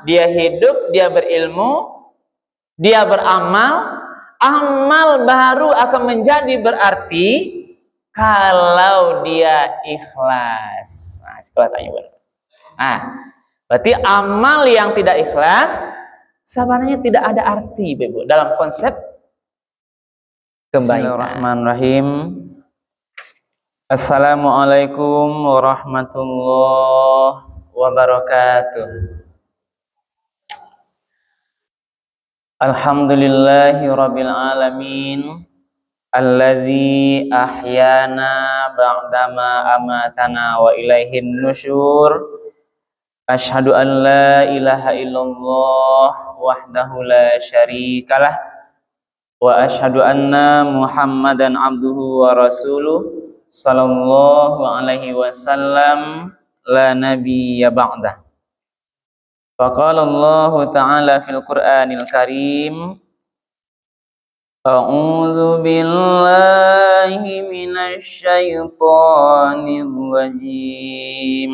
dia hidup, dia berilmu, dia beramal, amal baru akan menjadi berarti kalau dia ikhlas. Nah, sekolah tanya benar. Nah, berarti amal yang tidak ikhlas sebenarnya tidak ada arti, Ibu, dalam konsep kebaikan. Bismillahirrahmanirrahim. Assalamualaikum warahmatullahi wabarakatuh. Alhamdulillahi rabbil alamin, alladzi ahyana ba'dama amatana wa ilaihin nusyur. Asyhadu an la ilaha illallah wahdahu la syarikalah wa asyhadu anna Muhammadan abduhu wa rasuluh sallallahu alaihi wasallam la nabiyya ba'dah. Faqala Allah Ta'ala fil Qur'anil Karim, A'udzu billahi minasy syaithanir rajim.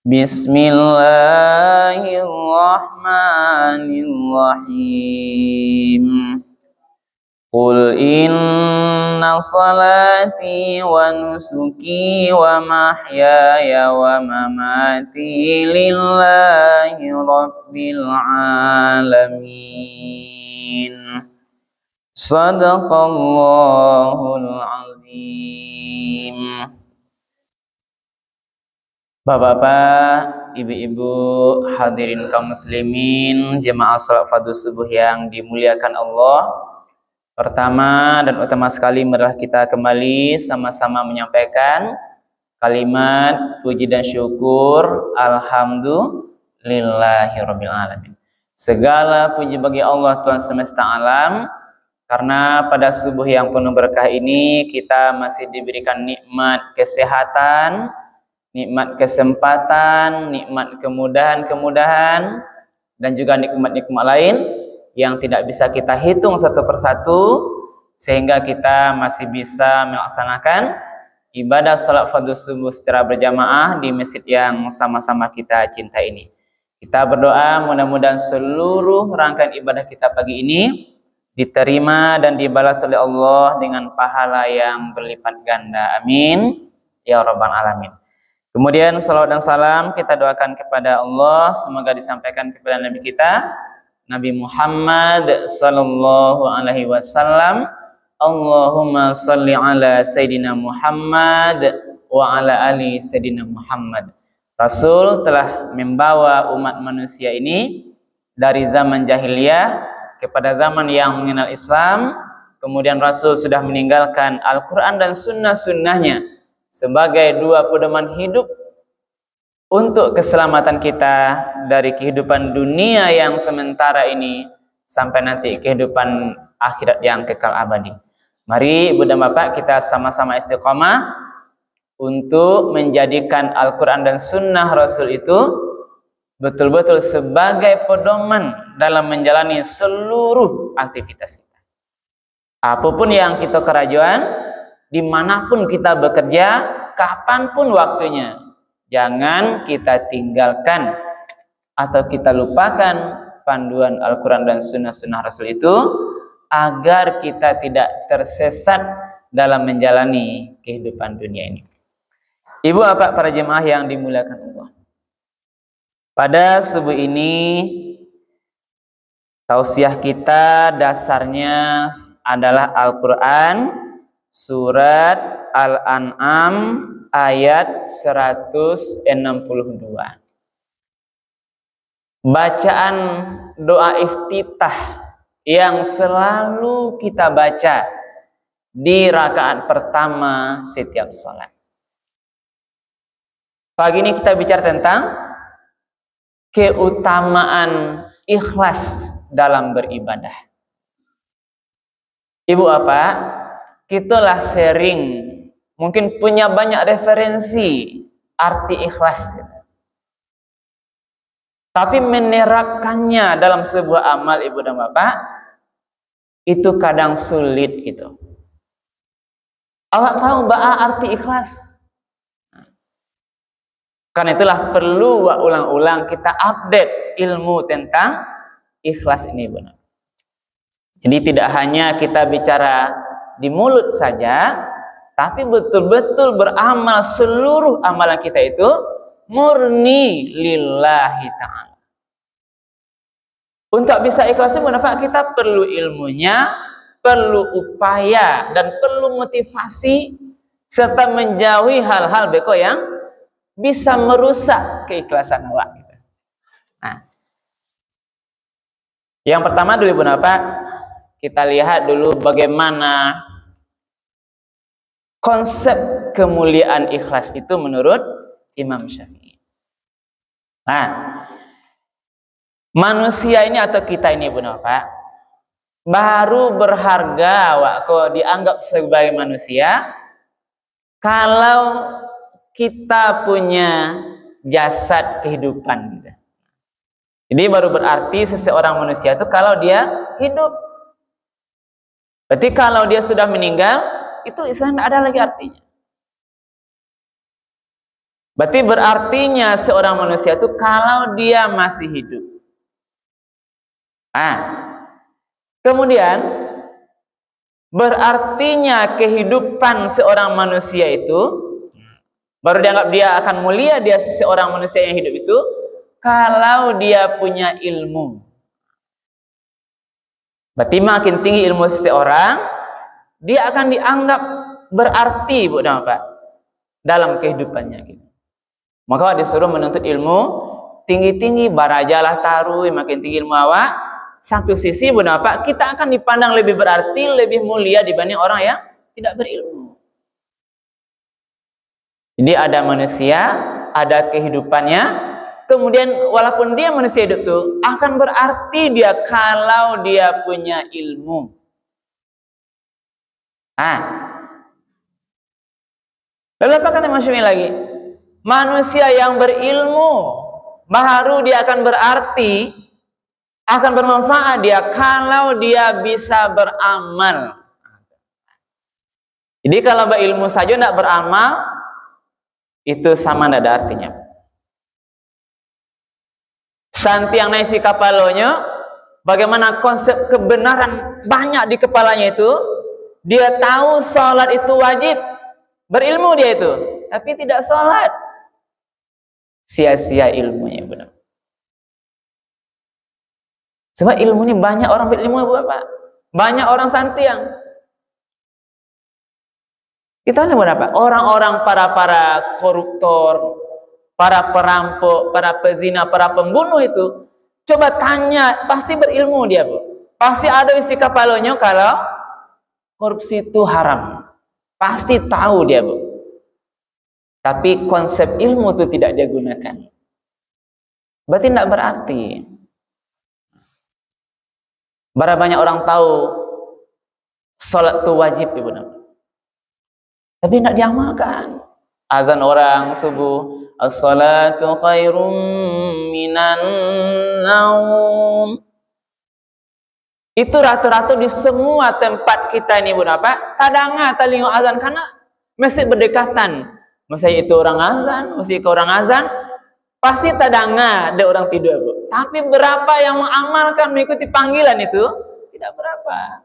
Bismillahirrahmanirrahim. Qul inna salati wa nusuki wa mahyaya wa mamati lillahi rabbil alamin. Sadaqallahul azim. Bapak-bapak, ibu-ibu, hadirin kaum muslimin, jemaah salat fardhu subuh yang dimuliakan Allah. Pertama dan utama sekali adalah kita kembali sama-sama menyampaikan kalimat puji dan syukur alhamdulillahirabbil alamin. Segala puji bagi Allah Tuhan semesta alam, karena pada subuh yang penuh berkah ini kita masih diberikan nikmat kesehatan, nikmat kesempatan, nikmat kemudahan-kemudahan, dan juga nikmat-nikmat lain yang tidak bisa kita hitung satu persatu, sehingga kita masih bisa melaksanakan ibadah salat fardhu subuh secara berjamaah di masjid yang sama-sama kita cinta ini. Kita berdoa mudah-mudahan seluruh rangkaian ibadah kita pagi ini diterima dan dibalas oleh Allah dengan pahala yang berlipat ganda. Amin ya rabbal alamin. Kemudian salawat dan salam kita doakan kepada Allah, semoga disampaikan kepada Nabi kita Nabi Muhammad sallallahu alaihi wasallam. Allahumma salli ala Sayyidina Muhammad wa ala ali Sayyidina Muhammad. Rasul telah membawa umat manusia ini dari zaman jahiliyah kepada zaman yang mengenal Islam. Kemudian Rasul sudah meninggalkan Al-Quran dan sunnah-sunnahnya sebagai dua pedoman hidup untuk keselamatan kita dari kehidupan dunia yang sementara ini sampai nanti kehidupan akhirat yang kekal abadi. Mari Ibu dan Bapak kita sama-sama istiqomah untuk menjadikan Al-Quran dan Sunnah Rasul itu betul-betul sebagai pedoman dalam menjalani seluruh aktivitas kita. Apapun yang kita kerajuan, dimanapun kita bekerja, kapanpun waktunya, jangan kita tinggalkan atau kita lupakan panduan Al-Quran dan sunnah-sunnah Rasul itu, agar kita tidak tersesat dalam menjalani kehidupan dunia ini. Ibu bapak para jemaah yang dimuliakan Allah, pada subuh ini tausiah kita dasarnya adalah Al-Quran surat Al-An'am ayat 162. Bacaan doa iftitah yang selalu kita baca di rakaat pertama setiap salat. Pagi ini kita bicara tentang keutamaan ikhlas dalam beribadah. Ibu apa? Kitalah sharing, mungkin punya banyak referensi arti ikhlas, tapi menerapkannya dalam sebuah amal, ibu dan bapak, itu kadang sulit gitu. Awak tahu mbak arti ikhlas? Karena itulah perlu ulang-ulang kita update ilmu tentang ikhlas ini, benar. Jadi tidak hanya kita bicara di mulut saja, tapi betul-betul beramal, seluruh amalan kita itu murni lillahi ta'ala. Untuk bisa ikhlas itu kenapa? Kita perlu ilmunya, perlu upaya, dan perlu motivasi, serta menjauhi hal-hal beko yang bisa merusak keikhlasan awak. Nah, yang pertama dulu kenapa? Kita lihat dulu bagaimana konsep kemuliaan ikhlas itu menurut Imam Syafi'i. Nah, manusia ini atau kita ini Pak, baru berharga waktu dianggap sebagai manusia kalau kita punya jasad kehidupan. Jadi baru berarti seseorang manusia itu kalau dia hidup. Berarti kalau dia sudah meninggal, itu Islam tidak ada lagi artinya. Berarti berartinya seorang manusia itu kalau dia masih hidup. Nah, kemudian berartinya kehidupan seorang manusia itu baru dianggap dia akan mulia, dia seorang manusia yang hidup itu kalau dia punya ilmu. Berarti makin tinggi ilmu seseorang, dia akan dianggap berarti, Pak, dalam kehidupannya. Maka disuruh menuntut ilmu tinggi-tinggi, barajalah taruh, makin tinggi ilmu awak. Satu sisi, Pak, kita akan dipandang lebih berarti, lebih mulia dibanding orang yang tidak berilmu. Jadi ada manusia, ada kehidupannya, kemudian walaupun dia manusia hidup itu akan berarti dia kalau dia punya ilmu. Lalu apa kata Imam Syafi'i lagi? Manusia yang berilmu baru dia akan berarti, akan bermanfaat dia kalau dia bisa beramal. Jadi kalau berilmu saja tidak beramal, itu sama tidak ada artinya. Santi yang naik si kapalnya, bagaimana konsep kebenaran banyak di kepalanya itu, dia tahu sholat itu wajib, berilmu dia itu, tapi tidak sholat, sia-sia ilmunya, benar. Sebab ilmu ini banyak orang berilmu, Bapak, banyak orang santi yang kita lihat berapa orang-orang para koruptor, para perampok, para pezina, para pembunuh itu, coba tanya, pasti berilmu dia, Bu. Pasti ada isi kepalanya kalau korupsi itu haram. Pasti tahu dia, Bu. Tapi konsep ilmu itu tidak dia gunakan. Berarti tidak berarti. Berapa banyak orang tahu sholat itu wajib, Ibu, tapi tidak diamalkan. Azan orang subuh, as-salatu khairum minan naum. Itu rata-rata di semua tempat kita ini, Pak, tadanga talingo azan karena masih berdekatan. Masih itu orang azan, masih ke orang azan, pasti tadanga ada orang tidur, Bu. Tapi berapa yang mengamalkan mengikuti panggilan itu? Tidak berapa.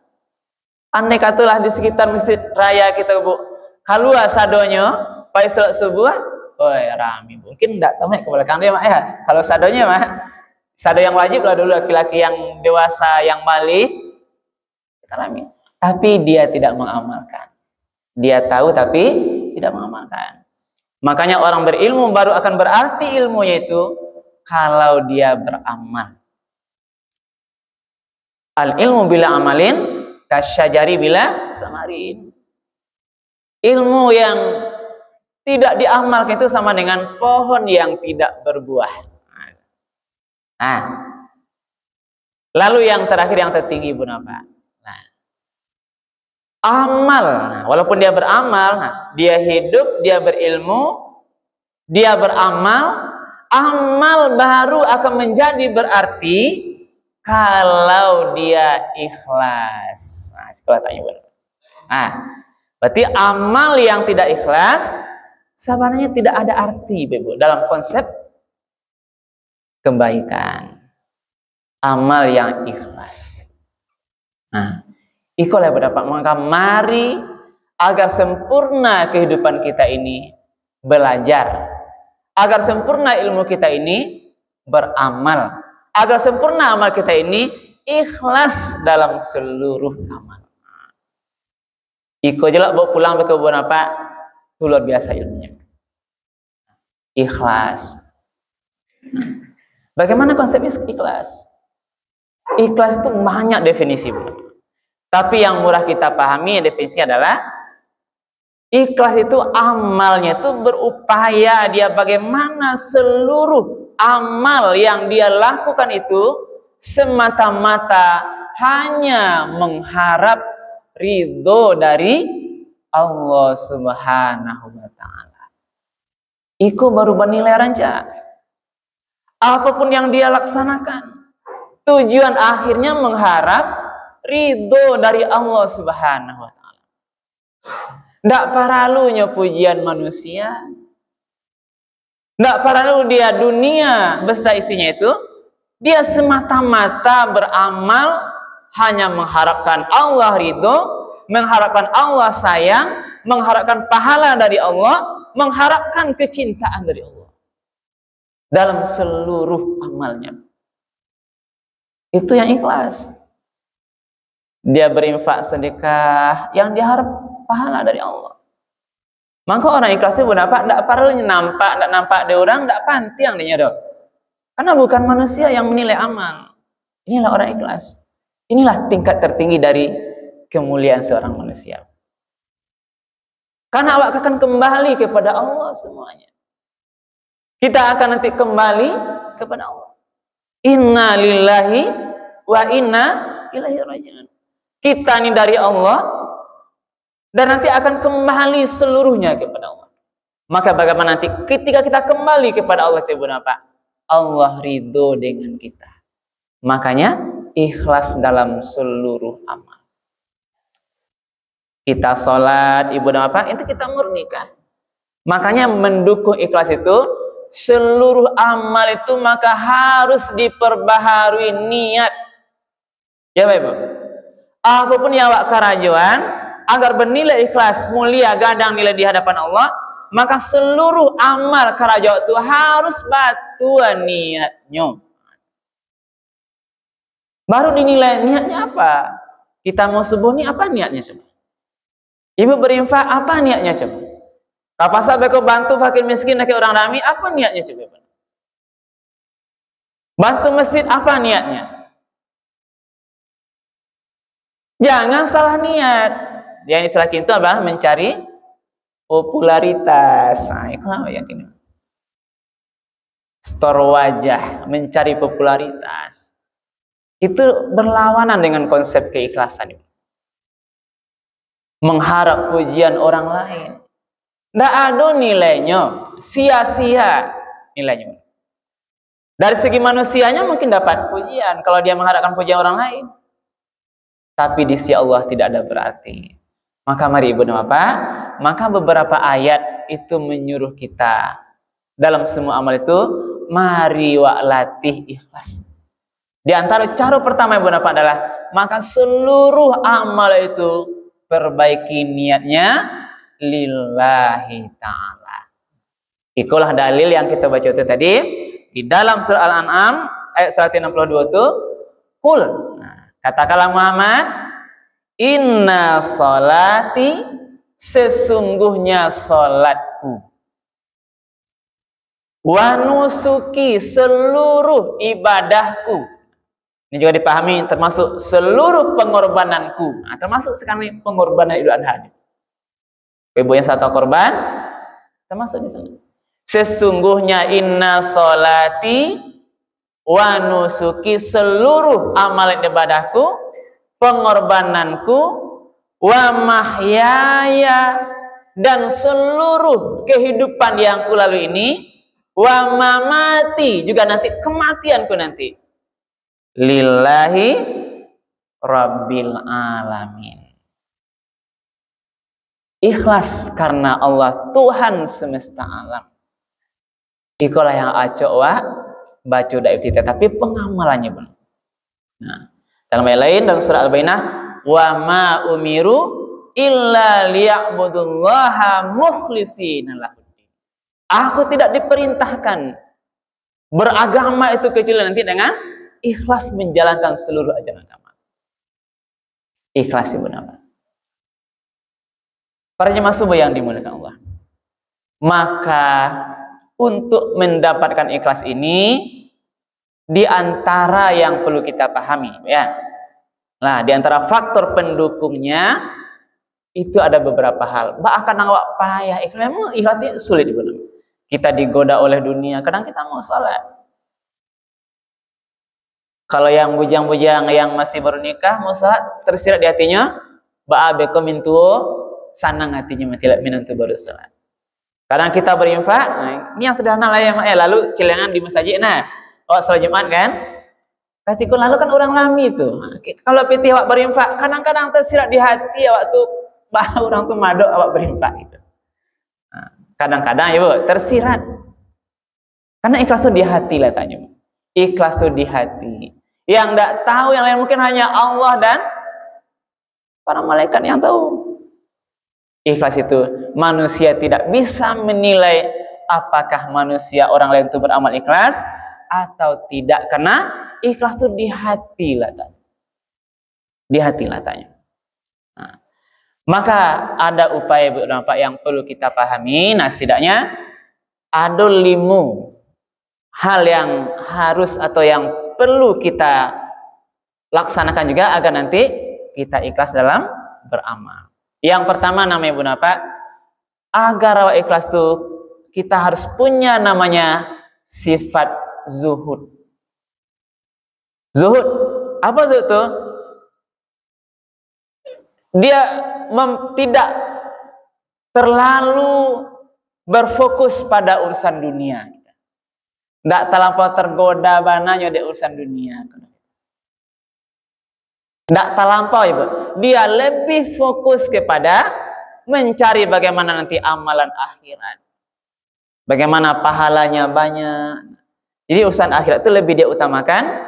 Andai katalah di sekitar masjid raya kita, Bu, kalau sadonya pai salat subuh, rame. Mungkin tidak tahu ke belakang dia, Mak, ya. Kalau sadonya, Mak, sado yang wajib lah dulu laki-laki yang dewasa yang balik, kita rame. Tapi dia tidak mengamalkan. Dia tahu tapi tidak mengamalkan. Makanya orang berilmu baru akan berarti ilmunya itu kalau dia beramal. Al ilmu bila amalin kasyajari bila samarin. Ilmu yang tidak diamalkan itu sama dengan pohon yang tidak berbuah. Nah, lalu yang terakhir yang tertinggi, Bu, apa? Nah, amal. Nah, walaupun dia beramal, dia hidup, dia berilmu, dia beramal, amal baru akan menjadi berarti kalau dia ikhlas. Nah, sekolah tanya, Bu. Nah, berarti amal yang tidak ikhlas sebenarnya tidak ada arti Ibu dalam konsep kebaikan. Amal yang ikhlas. Nah, ikulah berdapat, maka mari agar sempurna kehidupan kita ini belajar, agar sempurna ilmu kita ini beramal, agar sempurna amal kita ini ikhlas dalam seluruh amal. Iko jelak bawa pulang ke kebun apa? Itu luar biasa ilmunya. Ikhlas. Bagaimana konsep ikhlas? Ikhlas itu banyak definisi, Bu. Tapi yang murah kita pahami definisi adalah ikhlas itu amalnya itu berupaya dia bagaimana seluruh amal yang dia lakukan itu semata-mata hanya mengharap ridho dari Allah Subhanahu wa ta'ala. Itu baru bernilai rancak. Apapun yang dia laksanakan, tujuan akhirnya mengharap ridho dari Allah Subhanahu wa ta'ala. Tidak paralunya pujian manusia, tidak paralu dia dunia beserta isinya itu, dia semata-mata beramal hanya mengharapkan Allah ridho, mengharapkan Allah sayang, mengharapkan pahala dari Allah, mengharapkan kecintaan dari Allah dalam seluruh amalnya. Itu yang ikhlas. Dia berinfak sedekah yang diharap pahala dari Allah. Maka orang ikhlas itu berapa? Tidak perlu nampak di orang, tidak panti yang dia dong. Karena bukan manusia yang menilai amal. Inilah orang ikhlas. Inilah tingkat tertinggi dari kemuliaan seorang manusia. Karena awak akan kembali kepada Allah semuanya. Kita akan nanti kembali kepada Allah. Inna lillahi wa inna ilaihi raji'un. Kita ini dari Allah dan nanti akan kembali seluruhnya kepada Allah. Maka bagaimana nanti ketika kita kembali kepada Allah itu apa? Allah ridho dengan kita. Makanya ikhlas dalam seluruh amal. Kita sholat, ibu dan bapak, itu kita murnikan. Makanya mendukung ikhlas itu seluruh amal itu maka harus diperbaharui niat. Ya Bapak Ibu. Apapun yang awak kerajuan agar bernilai ikhlas, mulia, gadang nilai di hadapan Allah, maka seluruh amal kerajuan itu harus batuan niatnya. Baru dinilai niatnya apa? Kita mau subuh ini apa niatnya coba? Ibu berinfak apa niatnya coba? Kapasa beko bantu fakir miskin ke orang rami apa niatnya coba? Bantu masjid apa niatnya? Jangan salah niat. Yang istilah itu adalah mencari popularitas. Nah, itu apa ya ini? Store wajah, mencari popularitas. Itu berlawanan dengan konsep keikhlasan. Mengharap pujian orang lain. Tidak ada nilainya, sia-sia nilainya. Dari segi manusianya mungkin dapat pujian kalau dia mengharapkan pujian orang lain. Tapi di sisi Allah tidak ada berarti. Maka mari ibu dan bapak, maka beberapa ayat itu menyuruh kita dalam semua amal itu mari latih ikhlas. Di antara cara pertama ibu dan bapak adalah maka seluruh amal itu perbaiki niatnya lillahi ta'ala. Itulah dalil yang kita baca itu tadi di dalam surah Al-An'am ayat 162 itu kul. Katakanlah Muhammad, inna sholati, sesungguhnya sholatku, wa nusuki, seluruh ibadahku. Ini juga dipahami termasuk seluruh pengorbananku. Nah, termasuk sekarang pengorbanan Idul Adha. Ibu yang satu korban, termasuk di sana. Sesungguhnya inna sholati wa nusuki, seluruh amal ibadahku, pengorbananku, wa mahyaya, dan seluruh kehidupan yang kulalui ini, wa mamati, juga nanti kematianku nanti, lillahi rabbil alamin. ikhlas karena Allah Tuhan semesta alam. Ikolah yang acok wa baca daif kita, tapi pengamalannya benar. Nah, dalam ayat lain dalam surah Al-Bayyinah, wa ma umiru illa liya'budullaha mukhlishina lahuddin. Aku tidak diperintahkan beragama itu kecuali nanti dengan ikhlas menjalankan seluruh ajaran agama. Ikhlas itu benar. Para jemaah subuh yang dimuliakan Allah. Maka untuk mendapatkan ikhlas ini di antara yang perlu kita pahami, ya. Nah, di antara faktor pendukungnya itu ada beberapa hal. Bahkan awak payah ikhlas, ikhlasnya sulit benar. Kita digoda oleh dunia, kadang kita mau salat. Kalau yang bujang-bujang yang masih baru nikah mau salat, tersirat di hatinya, ba'abeko mintuo sanang hatinya tidak minantu baru salat. Kadang kita berinfak, ini yang sederhana lah ya, lalu celengan di masjid, nah, salat Jumat kan, ketika lalu kan orang rami itu. Kalau pitih awak berinfak, kadang-kadang tersirat di hati awak tuh, bahwa orang tuh madok awak berinfak gitu. Kadang-kadang ya bu, tersirat. Karena ikhlas itu di hati letaknya. Ikhlas itu di hati. Yang tidak tahu yang lain mungkin hanya Allah dan para malaikat yang tahu. Ikhlas itu manusia tidak bisa menilai apakah manusia orang lain itu beramal ikhlas atau tidak, karena ikhlas itu di hati letaknya. Di hati letaknya. Nah, maka ada upaya beberapa yang perlu kita pahami. Nah, setidaknya ada 5 hal yang harus atau yang perlu kita laksanakan juga agar nanti kita ikhlas dalam beramal. Yang pertama namanya Bunda Pak, agar awak ikhlas itu kita harus punya namanya sifat zuhud. Zuhud, apa zuhud itu? Dia tidak terlalu berfokus pada urusan dunia. Tidak terlampau tergoda bananya di urusan dunia. Tidak terlampau ibu. Dia lebih fokus kepada mencari bagaimana nanti amalan akhirat. Bagaimana pahalanya banyak. Jadi urusan akhirat itu lebih dia utamakan.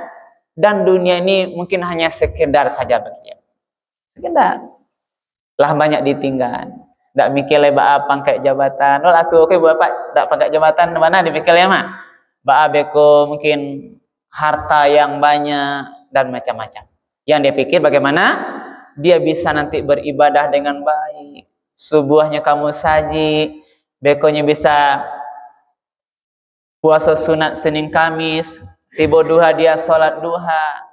Dan dunia ini mungkin hanya sekedar saja bagi dia. Sekedar. Lah banyak ditinggal. Tidak mikir lebah pangkat jabatan. Walau tu oke bapak tidak pangkat jabatan mana dimikir ya mak. Beko mungkin harta yang banyak dan macam-macam. Yang dia pikir bagaimana dia bisa nanti beribadah dengan baik. Subuhnya kamu saji, bekonya bisa puasa sunat Senin Kamis, tiba duha dia salat duha.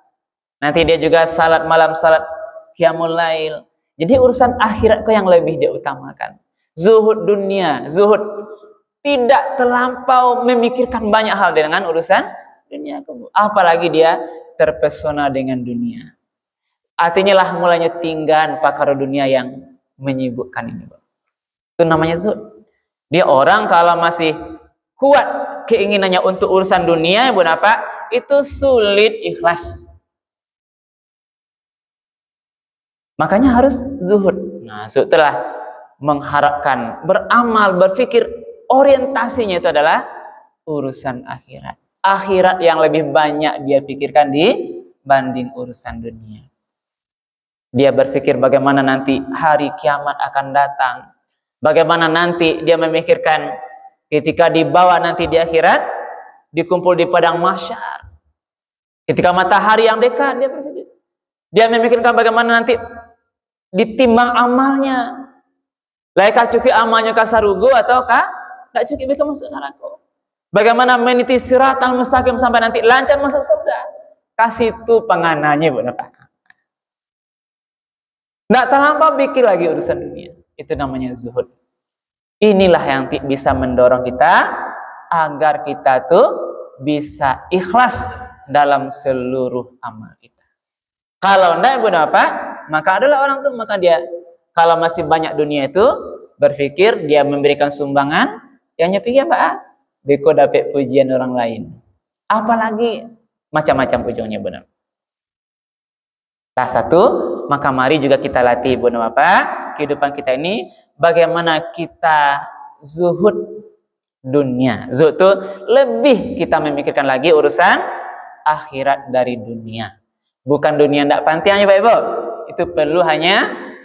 Nanti dia juga salat malam, salat qiyamul lail. Jadi urusan akhirat kau yang lebih dia utamakan. Zuhud dunia, zuhud tidak terlampau memikirkan banyak hal dengan urusan dunia. Apalagi dia terpesona dengan dunia. Artinya lah mulanya tinggal pakar dunia yang menyibukkan ini. Itu namanya zuhud. Dia orang kalau masih kuat keinginannya untuk urusan dunia, Bunda Pak, itu sulit ikhlas. Makanya harus zuhud. Nah, zuhud telah mengharapkan, beramal, berpikir orientasinya itu adalah urusan akhirat. Akhirat yang lebih banyak dia pikirkan dibanding urusan dunia. Dia berpikir bagaimana nanti hari kiamat akan datang. Bagaimana nanti dia memikirkan ketika dibawa nanti di akhirat, dikumpul di padang mahsyar. Ketika matahari yang dekat, dia berpikir. Dia memikirkan bagaimana nanti ditimbang amalnya. Laikah cukup amalnya kasarugo ataukah tidak cukup mereka masuk neraka. Bagaimana meniti siratal mustaqim sampai nanti lancar masuk surga. Kasih itu pengananya Bunda Pak. Tidak terlampau pikir lagi urusan dunia. Itu namanya zuhud. Inilah yang bisa mendorong kita agar kita tuh bisa ikhlas dalam seluruh amal kita. Kalau tidak Bunda Pak, maka adalah orang tuh, maka dia kalau masih banyak dunia itu berpikir dia memberikan sumbangan, yang nyepiknya Pak, beko dapat pujian orang lain. Apalagi macam-macam ujungnya benar. Tak satu, maka mari juga kita latih Bunda Bapak, kehidupan kita ini bagaimana kita zuhud dunia. Zuhud itu lebih kita memikirkan lagi urusan akhirat dari dunia. Bukan dunia tidak penting ya Pak Ibu. Itu perlu hanya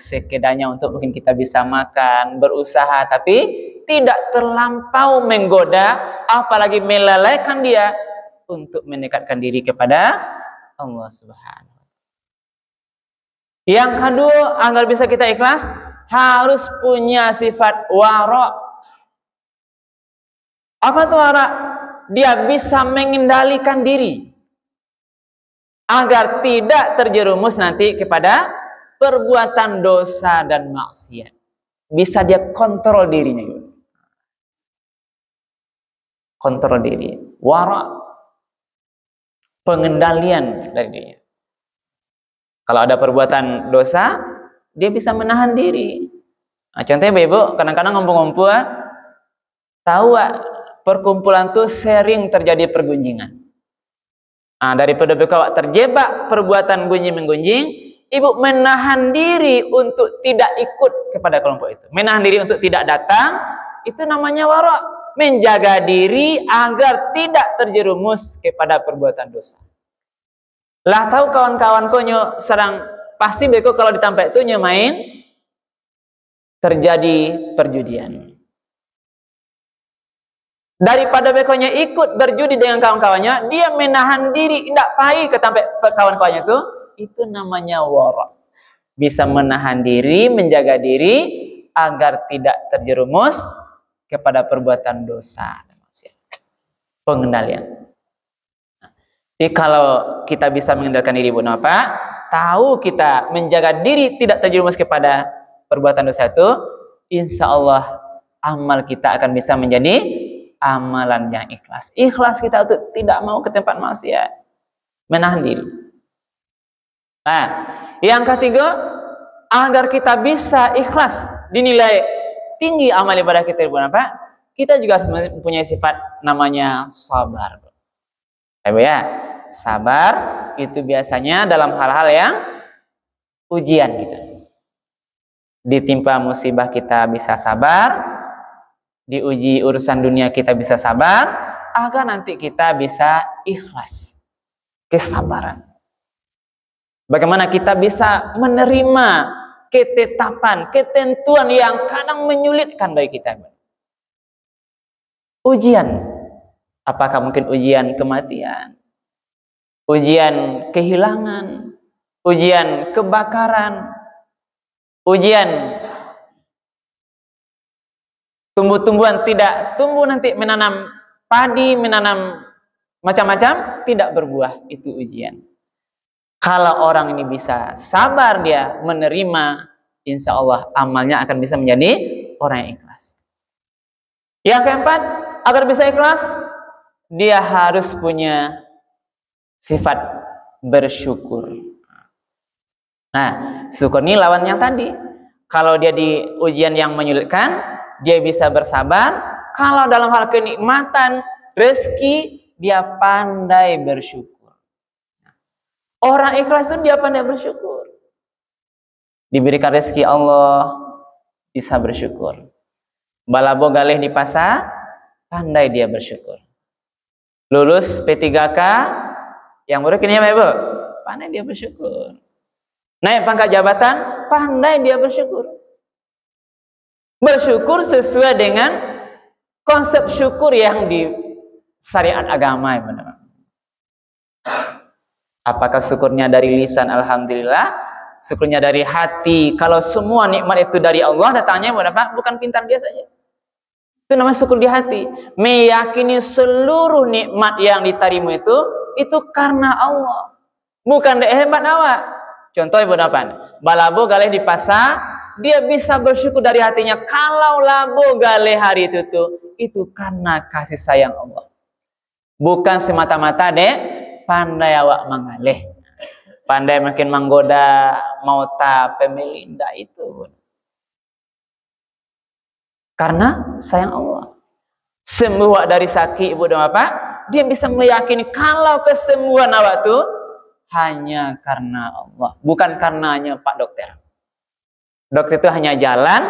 sekedarnya untuk mungkin kita bisa makan, berusaha, tapi tidak terlampau menggoda, apalagi melalaikan dia untuk mendekatkan diri kepada Allah Subhanahu. Yang kedua, agar bisa kita ikhlas, harus punya sifat wara'. Apa itu wara'? Dia bisa mengendalikan diri agar tidak terjerumus nanti kepada perbuatan dosa dan maksiat. Bisa dia kontrol dirinya. Kontrol diri. Wara'. Pengendalian dari dirinya. Kalau ada perbuatan dosa, dia bisa menahan diri. Nah, contohnya Ibu, kadang-kadang ngumpul-ngumpul, tahu perkumpulan tuh sering terjadi pergunjingan. Nah, daripada kau terjebak perbuatan gunjing-menggunjing, Ibu menahan diri untuk tidak ikut kepada kelompok itu. Menahan diri untuk tidak datang, itu namanya wara'. Menjaga diri agar tidak terjerumus kepada perbuatan dosa. Lah tahu kawan-kawan konyo serang pasti beko kalau di tempat itu main terjadi perjudian. Daripada bekonya ikut berjudi dengan kawan-kawannya, dia menahan diri tidak pergi ke tempat kawan-kawannya itu namanya wara'. Bisa menahan diri, menjaga diri agar tidak terjerumus kepada perbuatan dosa. Pengendalian. Jadi kalau kita bisa mengendalikan diri Bu Napa, tahu kita menjaga diri tidak terjerumus kepada perbuatan dosa itu, insya Allah amal kita akan bisa menjadi amalan yang ikhlas. Ikhlas kita untuk tidak mau ke tempat maksiat, menahan diri. Nah, yang ketiga, agar kita bisa ikhlas dinilai tinggi amal ibadah kita Bu Napa, kita juga harus mempunyai sifat namanya sabar. Ya, sabar itu biasanya dalam hal-hal yang ujian gitu. Ditimpa musibah kita bisa sabar, diuji urusan dunia kita bisa sabar, agar nanti kita bisa ikhlas. Kesabaran. Bagaimana kita bisa menerima ketetapan, ketentuan yang kadang menyulitkan bagi kita. Ujian. Apakah mungkin ujian kematian, ujian kehilangan, ujian kebakaran, ujian tumbuh-tumbuhan tidak tumbuh nanti menanam padi, menanam macam-macam tidak berbuah, itu ujian. Kalau orang ini bisa sabar dia menerima, insya Allah amalnya akan bisa menjadi orang yang ikhlas. Yang keempat, agar bisa ikhlas, dia harus punya sifat bersyukur. Nah, syukur ini lawan yang tadi. Kalau dia di ujian yang menyulitkan, dia bisa bersabar. Kalau dalam hal kenikmatan, rezeki, dia pandai bersyukur. Orang ikhlas itu dia pandai bersyukur. Diberikan rezeki Allah, bisa bersyukur. Balabo galih di pasar, pandai dia bersyukur. Lulus P3K, yang baru kini ya Ibu, pandai dia bersyukur. Naik pangkat jabatan, pandai dia bersyukur. Bersyukur sesuai dengan konsep syukur yang di syariat agama. Apakah syukurnya dari lisan alhamdulillah, syukurnya dari hati. Kalau semua nikmat itu dari Allah datangnya bukan pintar dia saja. Itu namanya syukur di hati. Meyakini seluruh nikmat yang diterima itu karena Allah. Bukan hebat awak. Contoh Ibu Napan, balabo galih di pasar, dia bisa bersyukur dari hatinya. Kalau labo galih hari itu karena kasih sayang Allah. Bukan semata-mata pandai awak mengalih. Pandai makin menggoda, mauta, pemelinda itu. Karena sayang Allah. Sembuh dari sakit Ibu dan Bapak, dia bisa meyakini kalau kesembuhan awak itu hanya karena Allah, bukan karenanya Pak Dokter. Dokter itu hanya jalan,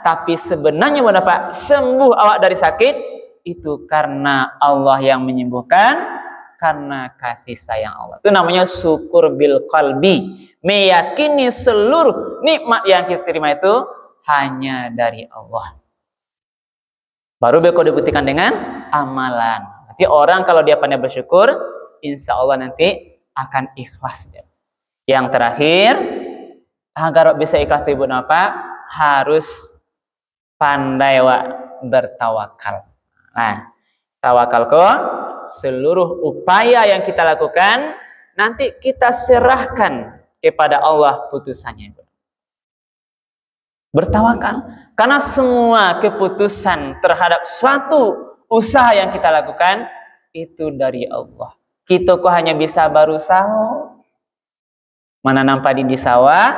tapi sebenarnya Bapak sembuh awak dari sakit itu karena Allah yang menyembuhkan, karena kasih sayang Allah. Itu namanya syukur bil qalbi, meyakini seluruh nikmat yang kita terima itu hanya dari Allah. Baru beko dibuktikan dengan amalan. Nanti orang kalau dia pandai bersyukur, insya Allah nanti akan ikhlas. Yang terakhir, agar bisa ikhlas itu apa? Harus pandai bertawakal. Nah, tawakal kok seluruh upaya yang kita lakukan nanti kita serahkan kepada Allah putusannya. Bertawakal, karena semua keputusan terhadap suatu usaha yang kita lakukan itu dari Allah. Kita kok hanya bisa berusaha menanam padi di sawah,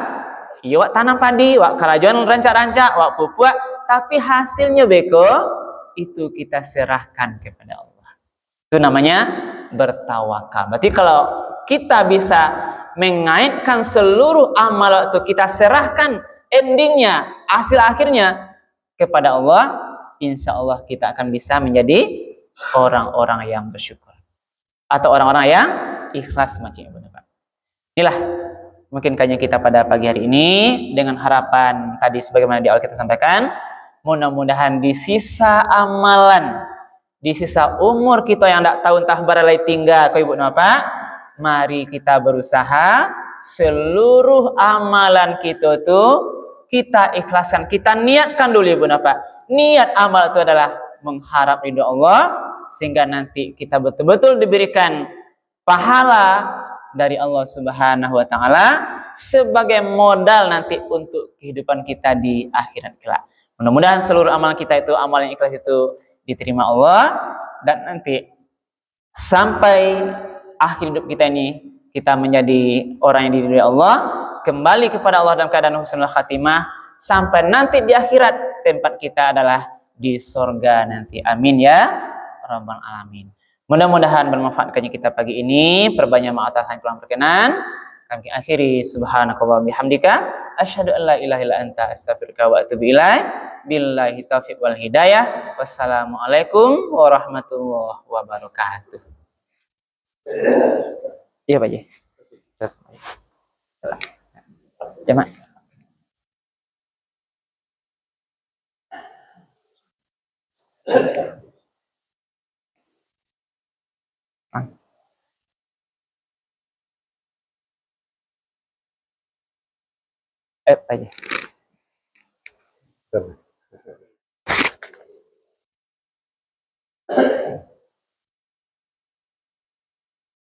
iya wak tanam padi, wak kerajuan rancak-rancak, wak pupuk, tapi hasilnya beko itu kita serahkan kepada Allah. Itu namanya bertawakal. Berarti kalau kita bisa mengaitkan seluruh amal itu kita serahkan endingnya, hasil akhirnya kepada Allah, insya Allah kita akan bisa menjadi orang-orang yang bersyukur atau orang-orang yang ikhlas macam itu. Inilah mungkin kayaknya kita pada pagi hari ini dengan harapan tadi sebagaimana di awal kita sampaikan, mudah-mudahan di sisa amalan, di sisa umur kita yang tak tahu entah baralai tinggal ke ibu apa, mari kita berusaha seluruh amalan kita tuh kita ikhlaskan, kita niatkan dulu ibu Pak. Niat amal itu adalah mengharap ridho Allah, sehingga nanti kita betul-betul diberikan pahala dari Allah Subhanahu wa taala sebagai modal nanti untuk kehidupan kita di akhirat kelak. Mudah-mudahan seluruh amal kita itu, amal yang ikhlas itu diterima Allah, dan nanti sampai akhir hidup kita ini kita menjadi orang yang diridhoi Allah, kembali kepada Allah dalam keadaan husnul khatimah, sampai nanti di akhirat tempat kita adalah di surga nanti. Amin ya rabbal alamin. Mudah-mudahan bermanfaat kajian kita pagi ini. Perbanyak maaf atas yang kurang berkenan. Kami akhiri subhanakallah bihamdika asyhadu an la ilaha illa anta astaghfiruka wa atubu ilaik. Billahi taufiq wal hidayah. Wassalamualaikum warahmatullahi wabarakatuh. Iya Pak Ji. Jemaah. Pak Ji.